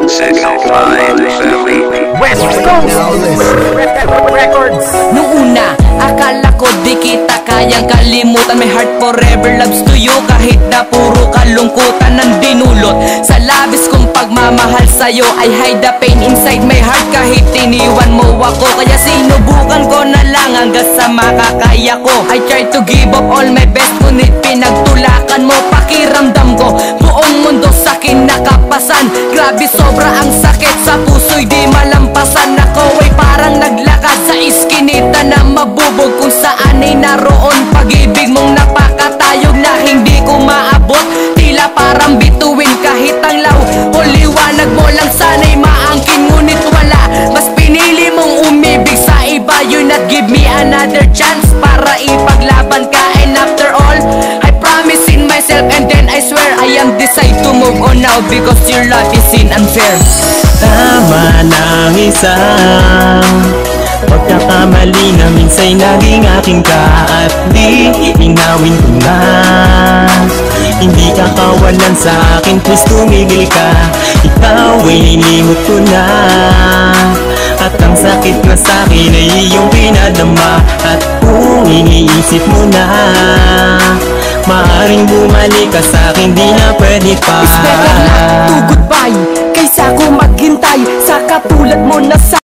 Second Line Family. West Coast Records. Nung una, akala ko di kita kayang kalimutan. My heart forever loves to you, kahit na puro kalungkutan ang dinulot sa labis kong pagmamahal sa'yo. I hide the pain inside my heart kahit iniwan mo ako. Kaya sinubukan ko na lang hanggang sa makakaya ko. I try to give up all my best, ngunit pinagtulakan mo. Pakiramdam ko buong mundo sa'kin nakapasan. Grabe sobra ang sakit sa puso'y di malampasan. Ako ay parang naglakad sa iskinita na mabubog, kung saan ay naroon pag-ibig mong napakatayog na hindi ko maabot. Tila parang bituin kahit ang law o liwanag mo lang sana'y maangkin, ngunit wala. Mas pinili mong umibig sa iba. You not give me another chance para ipaglaban ka. And after all, I promise in myself and then I swear I am decide to move on now because your love is unfair. Tama ng isang pagkakamali na minsa'y naging aking ka at di inawin ko na. Hindi ka kawalan sa akin, please tumigil ka. Ikaw ay nilimot ko na, at ang sakit na sa'kin ay iyong pinadama. At kung iniisip mo na maaring bumalik ka sa'kin, di na pwede pa. It's better na to goodbye kaysa ko maghintay sa katulad mo na sa